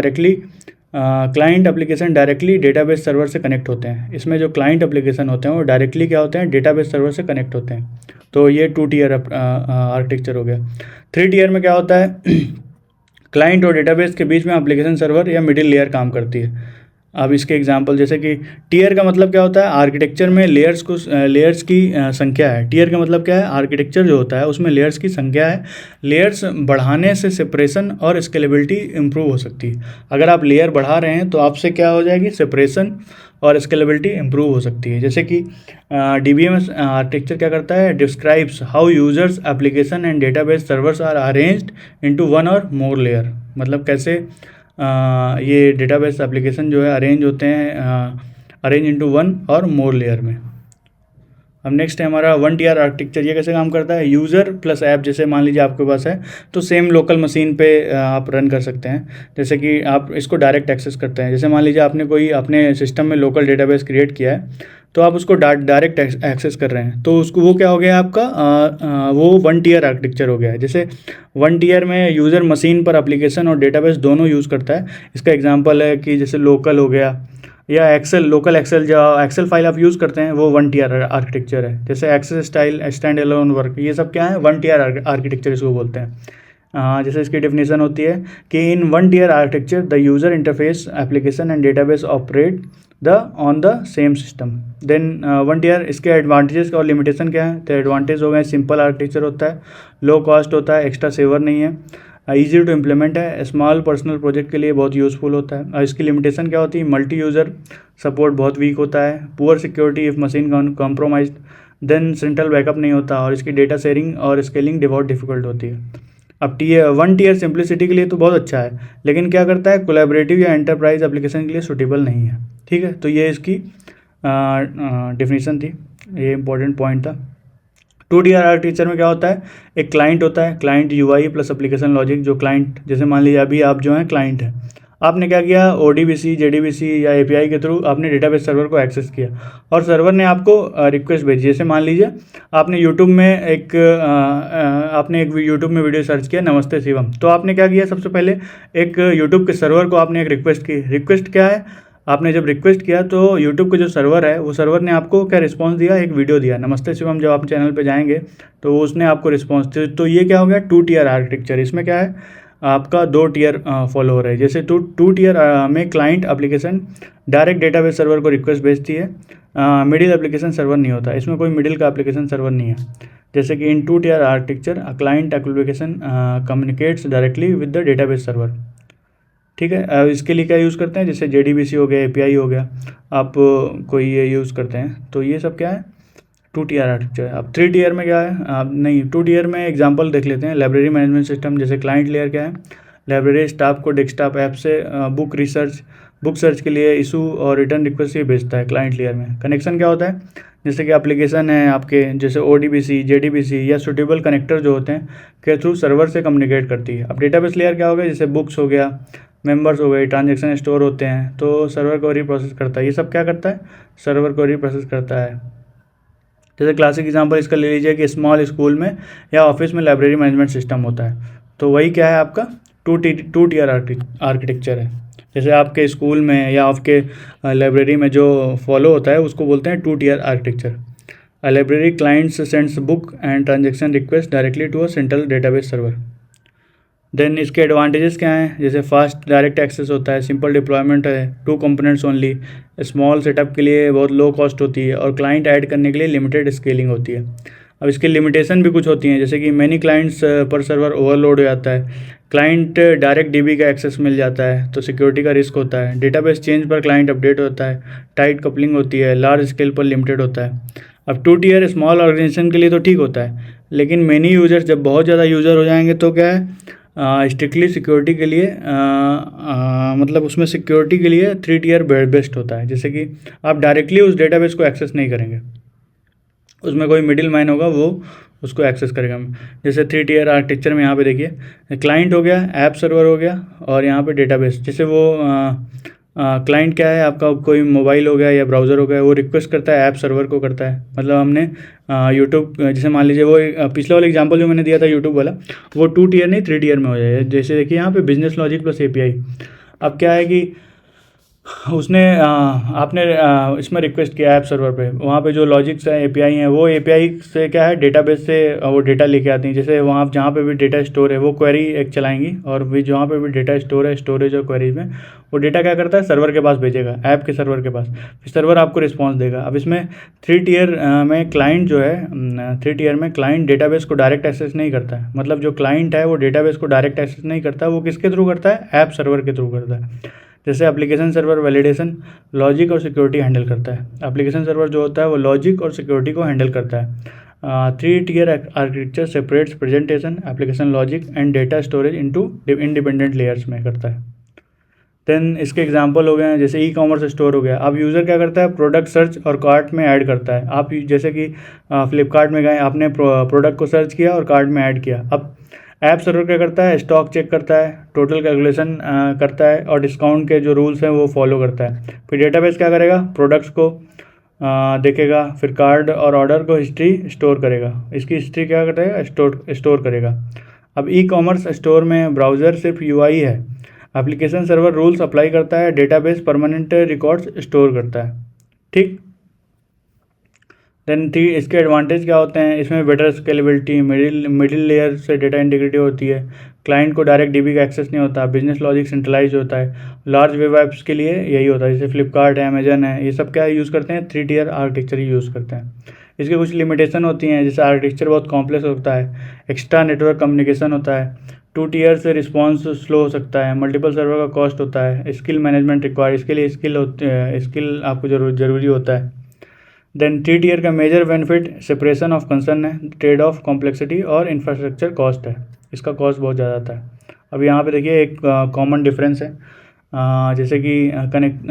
directly database server से कनेक्ट होते हैं। इसमें जो क्लाइंट एप्लीकेशन होते हैं वो डायरेक्टली क्या होते हैं, डेटाबेस सर्वर से कनेक्ट होते हैं। तो ये 2 टीयर आर्किटेक्चर हो गया। 3 टीयर में क्या होता है, क्लाइंट और डेटाबेस के बीच में एप्लीकेशन सर्वर या मिडिल लेयर काम करती है। अब इसके एग्जांपल जैसे कि टीयर का मतलब क्या होता है, आर्किटेक्चर में लेयर्स की संख्या है। टीयर का मतलब क्या है, आर्किटेक्चर जो होता है उसमें लेयर्स की संख्या है। लेयर्स बढ़ाने से सेपरेशन और स्केलेबिलिटी इंप्रूव हो सकती है। अगर आप लेयर बढ़ा रहे हैं तो आपसे क्या हो जाएगी, सेपरेशन और स्केलेबिलिटी इंप्रूव हो सकती है। जैसे कि DBMS आर्किटेक्चर क्या करता है, describes how users application and database servers are arranged into one or more layer. मतलब कैसे ये डेटाबेस एप्लीकेशन जो है अरेंज होते हैं, arrange into one or more layer में। अब नेक्स्ट है हमारा 1TR आर्किटेक्चर। ये कैसे काम करता है, यूज़र प्लस ऐप, जैसे मान लीजिए आपके पास है तो सेम लोकल मशीन पे आप रन कर सकते हैं। जैसे कि आप इसको डायरेक्ट एक्सेस करते हैं, जैसे मान लीजिए आपने कोई अपने सिस्टम में लोकल डेटाबेस क्रिएट किया है तो आप उसको डायरेक्ट एक्सेस कर रहे हैं, तो उसको वो क्या हो गया आपका, वो 1TR आर्किटेक्चर हो गया है। जैसे 1TR में यूज़र मशीन पर एप्लीकेशन और डेटाबेस दोनों यूज़ करता है। इसका एग्जांपल है कि जैसे लोकल हो गया या लोकल एक्सेल, जो एक्सेल फाइल आप यूज़ करते हैं वो 1TR आर्किटेक्चर है। जैसे access style, stand alone work, ये सब क्या है, 1TR आर्किटेक्चर इसको बोलते हैं। जैसे इसकी डेफिनेशन होती है कि इन 1TR आर्किटेक्चर the user interface application and database operate on the same system. Then 1TR, इसके एडवांटेजेस और लिमिटेशन क्या है, तो एडवांटेज हो गए, सिंपल आर्किटेक्चर होता है, लो कॉस्ट होता है, एक्स्ट्रा सेवर नहीं है, ईजी टू इम्प्लीमेंट है, स्मॉल पर्सनल प्रोजेक्ट के लिए बहुत यूज़फुल होता है। और इसकी लिमिटेशन क्या होती है, मल्टी यूज़र सपोर्ट बहुत वीक होता है, poor security if machine compromise, then central backup नहीं होता, और इसकी डेटा शेयरिंग और स्केलिंग बहुत डिफिकल्ट होती है। अब 1TR सिंप्लिसिटी के लिए तो बहुत अच्छा है, लेकिन क्या करता है, कोलैबोरेटिव या एंटरप्राइज एप्लीकेशन के लिए सूटेबल नहीं है। ठीक है, तो ये इसकी डेफिनेशन थी, ये इंपॉर्टेंट पॉइंट था। 2TR आर्किटेक्चर में क्या होता है, एक क्लाइंट होता है, client UI plus application logic. जो क्लाइंट, जैसे मान लीजिए अभी आप जो है क्लाइंट है, आपने क्या किया, ODBC, JDBC या API के थ्रू आपने डेटाबेस सर्वर को एक्सेस किया और सर्वर ने आपको रिक्वेस्ट भेजी। जैसे मान लीजिए आपने यूट्यूब में एक यूट्यूब में वीडियो सर्च किया, नमस्ते शिवम, तो आपने क्या किया, सबसे पहले एक यूट्यूब के सर्वर को आपने एक रिक्वेस्ट की। रिक्वेस्ट क्या है, आपने जब रिक्वेस्ट किया तो यूट्यूब का जो सर्वर है वो सर्वर ने आपको क्या रिस्पांस दिया, एक वीडियो दिया, नमस्ते शिवम। जब आप चैनल पे जाएंगे तो उसने आपको रिस्पांस दिया। तो ये क्या हो गया, 2TR आर्किटेक्चर। इसमें क्या है, आपका 2 टीयर फॉलो हो रहा है। जैसे 2 टीयर में client application direct database server को रिक्वेस्ट भेजती है, मिडिल एप्लीकेशन सर्वर नहीं होता, इसमें कोई मिडिल का एप्लीकेशन सर्वर नहीं है। जैसे कि in 2 tier architecture client application communicates directly with the database server. ठीक है, अब इसके लिए क्या यूज़ करते हैं, जैसे JDBC हो गया, API हो गया, आप कोई ये यूज़ करते हैं, तो ये सब क्या है, 2 टीयर आर्किटेक्चर। अब 3 टीयर में क्या है, आप नहीं 2 टीयर में एग्जांपल देख लेते हैं। लाइब्रेरी मैनेजमेंट सिस्टम, जैसे क्लाइंट लेयर क्या है, लाइब्रेरी स्टाफ को डेस्कटॉप ऐप से बुक सर्च के लिए इशू और रिटर्न रिक्वेस्ट ये भेजता है क्लाइंट लेयर में। कनेक्शन क्या होता है, जैसे कि एप्लीकेशन है आपके, जैसे ODBC, JDBC या सूटेबल कनेक्टर जो होते हैं के थ्रू सर्वर से कम्युनिकेट करती है। अब डेटाबेस लेयर क्या हो गया, जैसे बुक्स हो गया, मेंबर्स हो गए, ट्रांजेक्शन स्टोर होते हैं, तो सर्वर को प्रोसेस करता है। ये सब क्या करता है, सर्वर को प्रोसेस करता है। जैसे क्लासिक एग्जांपल इसका ले लीजिए कि स्मॉल स्कूल में या ऑफिस में लाइब्रेरी मैनेजमेंट सिस्टम होता है, तो वही क्या है आपका 2 टीयर आर्किटेक्चर है। जैसे आपके स्कूल में या आपके लाइब्रेरी में जो फॉलो होता है उसको बोलते हैं 2 tier architecture. A library clients sends book and transaction request directly to a central database server. Then इसके एडवांटेजेस क्या हैं, जैसे फास्ट डायरेक्ट एक्सेस होता है, सिंपल डिप्लॉयमेंट है, 2 कंपोनेंट्स ओनली, स्मॉल सेटअप के लिए बहुत लो कॉस्ट होती है, और क्लाइंट ऐड करने के लिए लिमिटेड स्केलिंग होती है। अब इसके लिमिटेशन भी कुछ होती हैं, जैसे कि मैनी क्लाइंट्स पर सर्वर ओवरलोड हो जाता है, क्लाइंट डायरेक्ट DB का एक्सेस मिल जाता है तो सिक्योरिटी का रिस्क होता है, डेटाबेस चेंज पर क्लाइंट अपडेट होता है, टाइट कपलिंग होती है, लार्ज स्केल पर लिमिटेड होता है। अब 2 टीयर स्मॉल ऑर्गेनाइजेशन के लिए तो ठीक होता है, लेकिन मैनी यूजर्स, जब बहुत ज़्यादा यूज़र हो जाएंगे तो क्या है, स्ट्रिक्टली सिक्योरिटी के लिए मतलब उसमें सिक्योरिटी के लिए 3 टीयर बेस्ट होता है। जैसे कि आप डायरेक्टली उस डेटाबेस को एक्सेस नहीं करेंगे, उसमें कोई मिडिल मैन होगा वो उसको एक्सेस करेगा। जैसे 3 टीयर आर्किटेक्चर में यहाँ पे देखिए, क्लाइंट हो गया, ऐप सर्वर हो गया, और यहाँ पे डेटाबेस। जैसे वो क्लाइंट क्या है आपका, कोई मोबाइल हो गया या ब्राउज़र हो गया, वो रिक्वेस्ट करता है ऐप सर्वर को करता है। मतलब हमने यूट्यूब, जैसे मान लीजिए वो पिछले वाला एग्जांपल जो मैंने दिया था यूट्यूब वाला, वो 2 टीयर नहीं 3 टीयर में हो जाएगा। जैसे देखिए यहाँ पे बिजनेस लॉजिक प्लस API। अब क्या है कि उसने आपने इसमें रिक्वेस्ट किया ऐप सर्वर पे, वहाँ पे जो लॉजिक्स हैं एपीआई हैं, वो एपीआई से क्या है डेटाबेस से वो डेटा लेके आती हैं। जैसे वहाँ जहाँ पे भी डेटा स्टोर है वो क्वेरी एक चलाएंगी, और भी जहाँ पे भी डेटा स्टोर है स्टोरेज और क्वेरीज में वो डेटा क्या करता है सर्वर के पास भेजेगा, ऐप के सर्वर के पास, फिर सर्वर आपको रिस्पॉन्स देगा। अब इसमें 3 टियर में क्लाइंट जो है 3 टियर में क्लाइंट डेटाबेस को डायरेक्ट एक्सेस नहीं करता है। मतलब जो क्लाइंट है वो डेटाबेस को डायरेक्ट एक्सेस नहीं करता, वो किसके थ्रू करता है, ऐप सर्वर के थ्रू करता है। जैसे एप्लीकेशन सर्वर वैलिडेशन, लॉजिक और सिक्योरिटी हैंडल करता है। एप्लीकेशन सर्वर जो होता है वो लॉजिक और सिक्योरिटी को हैंडल करता है। 3 tier architecture separates presentation, application logic and data storage into independent layers में करता है। देन इसके एग्जांपल हो गए हैं, जैसे ई कॉमर्स स्टोर हो गया। अब यूज़र क्या करता है, प्रोडक्ट सर्च और कार्ट में ऐड करता है। आप जैसे कि फ्लिपकार्ट में गए, आपने प्रोडक्ट को सर्च किया और कार्ट में ऐड किया। अब ऐप सर्वर क्या करता है, स्टॉक चेक करता है, टोटल कैलकुलेशन करता है, और डिस्काउंट के जो रूल्स हैं वो फॉलो करता है। फिर डेटाबेस क्या करेगा, प्रोडक्ट्स को देखेगा, फिर कार्ड और ऑर्डर को हिस्ट्री स्टोर करेगा। इसकी हिस्ट्री क्या करेगा, स्टोर करेगा। अब ई कॉमर्स स्टोर में ब्राउज़र सिर्फ यूआई है, एप्लीकेशन सर्वर रूल्स अप्लाई करता है, डेटाबेस परमानेंट रिकॉर्ड्स स्टोर करता है। ठीक। देन इसके एडवांटेज क्या होते हैं, इसमें बेटर स्केलेबिलिटी, मिडिल लेयर से डेटा इंटीग्रिटी होती है, क्लाइंट को डायरेक्ट डीबी का एक्सेस नहीं होता, बिजनेस लॉजिक सेंट्रलाइज होता है। लार्ज वेब ऐप्स के लिए यही होता है, जैसे फ्लिपकार्ट है, अमेजन है, ये सब क्या यूज़ करते हैं, 3 टियर आर्किटेक्चर ही यूज़ करते हैं। इसके कुछ लिमिटेशन होती हैं, जैसे आर्किटेक्चर बहुत कॉम्प्लेक्स होता है, एक्स्ट्रा नेटवर्क कम्युनिकेशन होता है, 2 टियर से रिस्पॉन्स स्लो हो सकता है, मल्टीपल सर्वर का कॉस्ट होता है, स्किल मैनेजमेंट रिक्वायर, इसके लिए स्किल आपको ज़रूरी होता है। देन 3 टियर का major benefit separation of concern है, ट्रेड ऑफ कॉम्प्लेक्सिटी और इंफ्रास्ट्रक्चर कॉस्ट है। इसका कॉस्ट बहुत ज़्यादा आता है। अब यहाँ पे देखिए एक कॉमन डिफरेंस है, जैसे कि कनेक्ट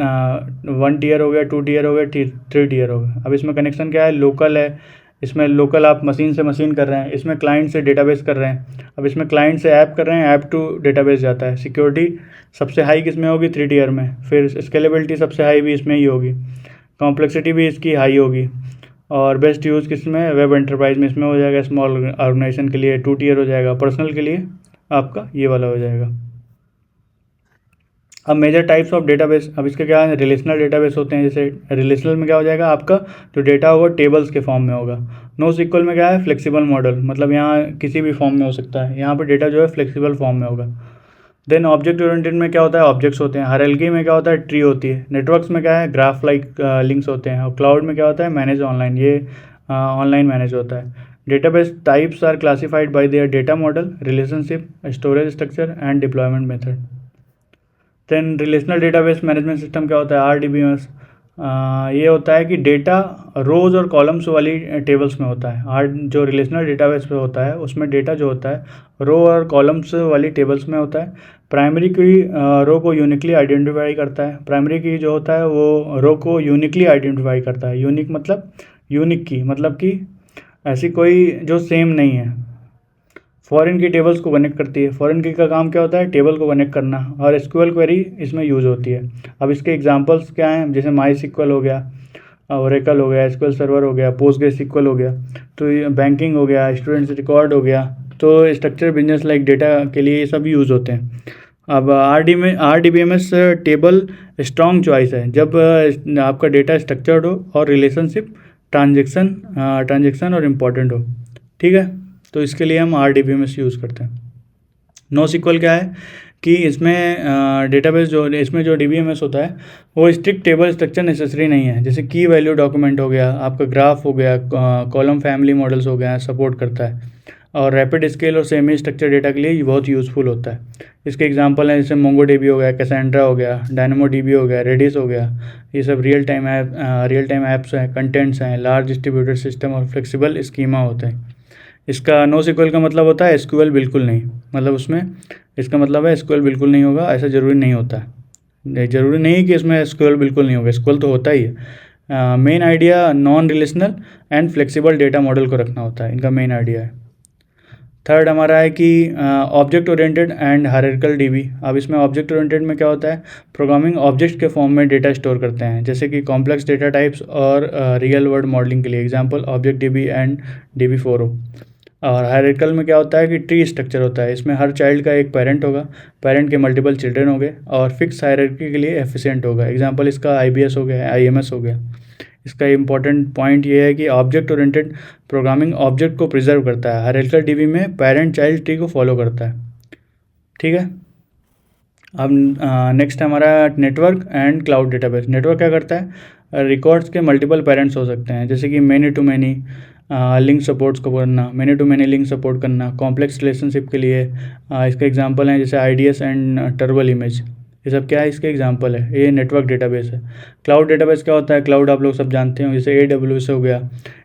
1 टियर हो गया, 2 टियर हो गया, 3 टियर हो गया। अब इसमें कनेक्शन क्या है, लोकल है। इसमें लोकल आप मशीन से मशीन कर रहे हैं, इसमें क्लाइंट से डेटाबेस कर रहे हैं। अब इसमें क्लाइंट से ऐप कर रहे हैं, ऐप टू डेटाबेस जाता है। सिक्योरिटी सबसे हाई किस में होगी, 3 टियर में। फिर स्केलेबिलिटी सबसे हाई भी इसमें ही होगी, कॉम्प्लेक्सिटी भी इसकी हाई होगी। और बेस्ट यूज़ किस में, वेब एंटरप्राइज में इसमें हो जाएगा, स्मॉल ऑर्गेनाइजेशन के लिए 2 टियर हो जाएगा, पर्सनल के लिए आपका ये वाला हो जाएगा। अब मेजर टाइप्स ऑफ डेटाबेस, अब इसके क्या है, रिलेशनल डेटाबेस होते हैं। जैसे रिलेशनल में क्या हो जाएगा, आपका जो डेटा होगा टेबल्स के फॉर्म में होगा। नो सिक्वल में क्या है, फ्लेक्सिबल मॉडल, मतलब यहाँ किसी भी फॉर्म में हो सकता है, यहाँ पर डेटा जो है फ्लेक्सिबल फॉर्म में होगा। देन ऑब्जेक्ट ओरिएंटेड में क्या होता है, ऑब्जेक्ट्स होते हैं। हायरार्की में क्या होता है, ट्री होती है। नेटवर्क्स में क्या है, ग्राफ लाइक लिंक्स होते हैं। और क्लाउड में क्या होता है, मैनेज ऑनलाइन, ये ऑनलाइन मैनेज होता है। Database types are classified by their data model, relationship, storage structure and deployment method. Then relational database management system क्या होता है, आरडीबीएमएस। ये होता है कि डेटा रोज़ और कॉलम्स वाली टेबल्स में होता है। जो रिलेशनल डेटाबेस पे होता है उसमें डेटा जो होता है रो और कॉलम्स वाली टेबल्स में होता है। प्राइमरी की रो को यूनिकली आइडेंटिफाई करता है। प्राइमरी की जो होता है वो रो को यूनिकली आइडेंटिफाई करता है। यूनिक मतलब यूनिक की मतलब कि ऐसी कोई जो सेम नहीं है। फॉरेन की टेबल्स को कनेक्ट करती है। फॉरेन की का काम क्या होता है, टेबल को कनेक्ट करना, और एसक्यूएल क्वेरी इसमें यूज़ होती है। अब इसके एग्जांपल्स क्या हैं, जैसे माई सिक्वल हो गया, ओरेकल हो गया, एसक्यूएल सर्वर हो गया, पोस्टग्रेसक्यूएल हो गया, तो ये बैंकिंग हो गया, स्टूडेंट्स रिकॉर्ड हो गया, तो स्ट्रक्चर बिजनेस लाइक डेटा के लिए ये सब यूज़ होते हैं। अब आरडीबीएमएस टेबल स्ट्रॉन्ग चॉइस है जब आपका डेटा स्ट्रक्चर्ड हो और रिलेशनशिप ट्रांजेक्शन और इम्पोर्टेंट हो। ठीक है, तो इसके लिए हम आरडीबीएमएस यूज़ करते हैं। नो सिक्वल क्या है कि इसमें डेटाबेस जो इसमें जो डीबीएमएस होता है वो स्ट्रिक्ट टेबल स्ट्रक्चर नेसेसरी नहीं है। जैसे की वैल्यू डॉक्यूमेंट हो गया, आपका ग्राफ हो गया, कॉलम फैमिली मॉडल्स हो गया, सपोर्ट करता है। और रैपिड स्केल और सेमी स्ट्रक्चर डेटा के लिए ये बहुत यूज़फुल होता है। इसके एग्जांपल हैं जैसे मोंगो डीबी हो गया, कैसेंड्रा हो गया, डायनामो डीबी हो गया, रेडिस हो गया। ये सब रियल टाइम ऐप्स हैं, कंटेंट्स हैं, लार्ज डिस्ट्रीब्यूटेड सिस्टम और फ्लेक्सिबल स्कीमा होते हैं। इसका नो सिक्वल का मतलब होता है एसक्यूएल बिल्कुल नहीं, मतलब उसमें इसका मतलब है एसक्यूएल बिल्कुल नहीं होगा, ऐसा ज़रूरी नहीं होता है। ज़रूरी नहीं कि इसमें एसक्यूएल बिल्कुल नहीं होगा, एसक्यूएल तो होता ही है। Main idea non relational and flexible data model को रखना होता है, इनका मेन आइडिया है। थर्ड हमारा है कि object oriented and hierarchical dB. अब इसमें ऑब्जेक्ट ओरिएंटेड में क्या होता है, प्रोग्रामिंग ऑब्जेक्ट के फॉर्म में डेटा स्टोर करते हैं, जैसे कि कॉम्प्लेक्स डेटा टाइप्स और रियल वर्ल्ड मॉडलिंग के लिए। Example object dB and DB4 हो। और हायरार्किकल में क्या होता है कि ट्री स्ट्रक्चर होता है, इसमें हर चाइल्ड का एक पेरेंट होगा, पेरेंट के मल्टीपल चिल्ड्रन हो गए, और फिक्स हायरार्की के लिए एफिशिएंट होगा। एग्जांपल इसका IBS हो गया, IMS हो गया। इसका इम्पॉर्टेंट पॉइंट ये है कि ऑब्जेक्ट ओरिएंटेड प्रोग्रामिंग ऑब्जेक्ट को प्रिजर्व करता है। हायरार्किकल DB में पेरेंट चाइल्ड ट्री को फॉलो करता है। ठीक है, अब नेक्स्ट हमारा network and cloud database. Network क्या करता है, रिकॉर्ड्स के मल्टीपल पेरेंट्स हो सकते हैं, जैसे कि many to many link supports को करना, many to many link support करना, कॉम्प्लेक्स रिलेशनशिप के लिए इसके एग्जांपल हैं जैसे IDS एंड टर्बल इमेज। ये सब क्या है, इसके एग्जांपल है। ये नेटवर्क डेटाबेस है। क्लाउड डेटाबेस क्या होता है, क्लाउड आप लोग सब जानते हो, जैसे AWS हो गया,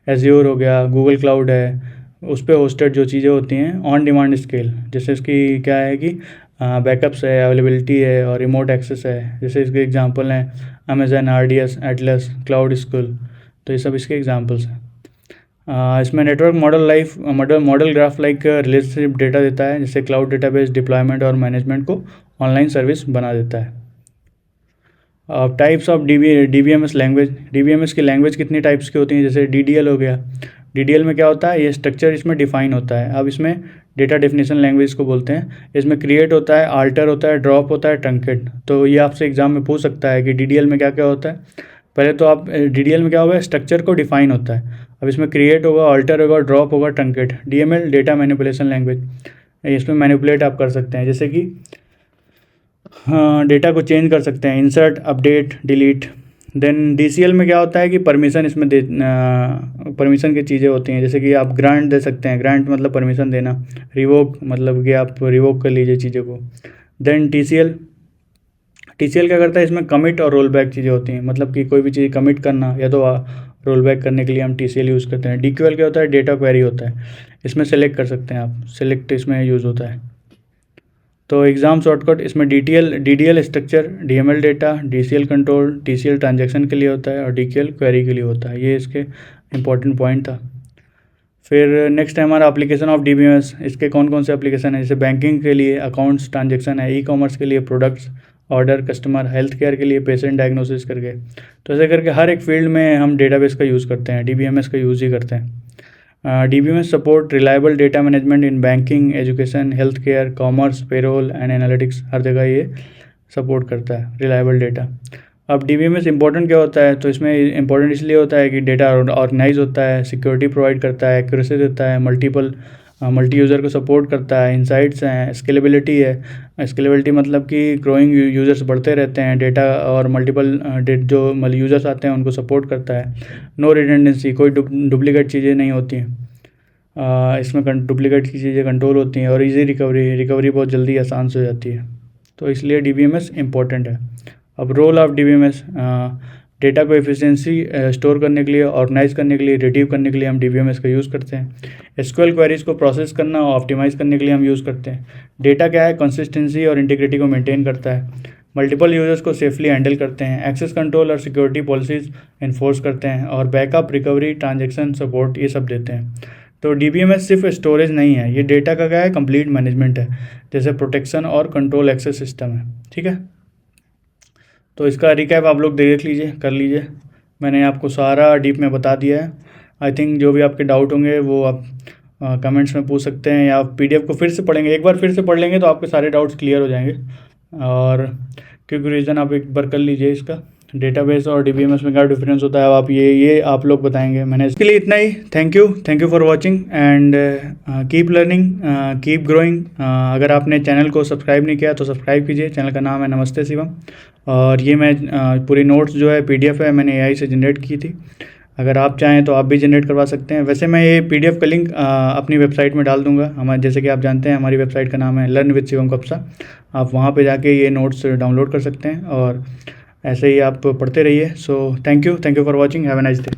एज्योर हो गया, गूगल क्लाउड है, उस पर होस्टेड जो चीज़ें होती हैं ऑन डिमांड स्केल। जैसे इसकी क्या है कि बैकअप्स है, अवेलेबिलिटी है और रिमोट एक्सेस है। जैसे इसके एग्जांपल हैं Amazon, RDS, Atlas, cloud school. तो ये सब इसके एग्जांपल्स हैं। इसमें network model graph like relationship data देता है, जैसे क्लाउड डेटाबेस डिप्लॉयमेंट और मैनेजमेंट को ऑनलाइन सर्विस बना देता है। अब types of DBMS language. DBMS की लैंग्वेज कितनी टाइप्स की होती हैं, जैसे DDL हो गया। DDL में क्या होता है, ये स्ट्रक्चर इसमें डिफाइन होता है। अब इसमें डेटा डेफिनेशन लैंग्वेज को बोलते हैं। इसमें क्रिएट होता है, आल्टर होता है, ड्रॉप होता है, ट्रंकेट। तो ये आपसे एग्जाम में पूछ सकता है कि DDL में क्या क्या होता है। पहले तो आप DDL में क्या होगा, स्ट्रक्चर को डिफाइन होता है। अब इसमें क्रिएट होगा, ऑल्टर होगा, ड्रॉप होगा, truncate. DML data manipulation language, इसमें मैनिपुलेट आप कर सकते हैं, जैसे कि डेटा को चेंज कर सकते हैं, insert, update, delete. Then DCL में क्या होता है कि परमिशन इसमें परमिशन की चीज़ें होती हैं, जैसे कि आप ग्रांट दे सकते हैं। ग्रांट मतलब परमिशन देना, रिवोक मतलब कि आप रिवोक कर लीजिए चीज़ों को। देन TCL क्या करता है, इसमें कमिट और रोल बैक चीज़ें होती हैं, मतलब कि कोई भी चीज़ कमिट करना या तो रोल बैक करने के लिए हम TCL यूज़ करते हैं। DQL क्या होता है, डेटा क्वेरी होता है, इसमें सेलेक्ट कर सकते हैं आप, सेलेक्ट इसमें यूज़ होता है। तो एग्ज़ाम शॉर्टकट इसमें DDL structure, DML data, DCL control, TCL transaction के लिए होता है और DQL क्वेरी के लिए होता है। ये इसके इंपॉर्टेंट पॉइंट था। फिर नेक्स्ट है हमारा एप्लीकेशन ऑफ DBMS। इसके कौन कौन से एप्लीकेशन है, जैसे बैंकिंग के लिए अकाउंट्स ट्रांजैक्शन है, E-कॉमर्स के लिए products order customer, health care के लिए पेशेंट डायग्नोसिस करके। तो ऐसे करके हर एक फील्ड में हम डेटाबेस का यूज़ करते हैं, DBMS का यूज़ ही करते हैं। DBMS support reliable data management in banking, education, health care, commerce, payroll and analytics. हर जगह ये सपोर्ट करता है रिलायबल डेटा। अब DBMS इंपॉर्टेंट क्या होता है, तो इसमें इंपॉर्टेंट इसलिए होता है कि डेटा ऑर्गेनाइज होता है, सिक्योरिटी प्रोवाइड करता है, एक्यूरेसी देता है, मल्टी यूज़र को सपोर्ट करता है, इंसाइट्स हैं, स्केलेबिलिटी है। स्केलेबिलिटी मतलब कि ग्रोइंग यूज़र्स बढ़ते रहते हैं, डेटा और मल्टीपल जो यूज़र्स आते हैं उनको सपोर्ट करता है। नो रिडंडेंसी, कोई डुप्लीकेट चीज़ें नहीं होती हैं इसमें, डुप्लीकेट की चीज़ें कंट्रोल होती हैं, और इजी रिकवरी बहुत जल्दी आसान से हो जाती है। तो इसलिए DBMS इंपॉर्टेंट है। अब रोल ऑफ DBMS, डेटा को एफिशिएंसी स्टोर करने के लिए, ऑर्गेनाइज करने के लिए, रिट्रीव करने के लिए हम DBMS का यूज़ करते हैं। SQL क्वेरीज को प्रोसेस करना और ऑप्टिमाइज़ करने के लिए हम यूज़ करते हैं। डेटा क्या है, कंसिस्टेंसी और इंटीग्रिटी को मेंटेन करता है, मल्टीपल यूजर्स को सेफली हैंडल करते हैं, एक्सेस कंट्रोल और सिक्योरिटी पॉलिसीज़ इन्फोर्स करते हैं, और बैकअप, रिकवरी, ट्रांजेक्शन सपोर्ट ये सब देते हैं। तो DBMS सिर्फ स्टोरेज नहीं है, ये डेटा का क्या है, कंप्लीट मैनेजमेंट है, जैसे प्रोटेक्शन और कंट्रोल एक्सेस सिस्टम है। ठीक है, तो इसका रिकैप आप लोग देख लीजिए, कर लीजिए। मैंने आपको सारा डीप में बता दिया है। आई थिंक जो भी आपके डाउट होंगे वो आप कमेंट्स में पूछ सकते हैं, या आप PDF को फिर से पढ़ेंगे, एक बार फिर से पढ़ लेंगे तो आपके सारे डाउट्स क्लियर हो जाएंगे। और क्योंकि रीज़न आप एक बार कर लीजिए इसका, डेटाबेस और DBMS में क्या डिफरेंस होता है, आप ये आप लोग बताएंगे। मैंने इसके लिए इतना ही। Thank you for watching and keep learning, keep growing. अगर आपने चैनल को सब्सक्राइब नहीं किया तो सब्सक्राइब कीजिए। चैनल का नाम है नमस्ते शिवम, और ये मैं पूरी नोट्स जो है PDF है, मैंने AI से जनरेट की थी। अगर आप चाहें तो आप भी जनरेट करवा सकते हैं। वैसे मैं ये PDF का लिंक अपनी वेबसाइट में डाल दूंगा। हमारे जैसे कि आप जानते हैं हमारी वेबसाइट का नाम है लर्न विद शिवम कप्सा। आप वहाँ पे जाके ये नोट्स डाउनलोड कर सकते हैं और ऐसे ही आप पढ़ते रहिए। So thank you for watching, have a nice day.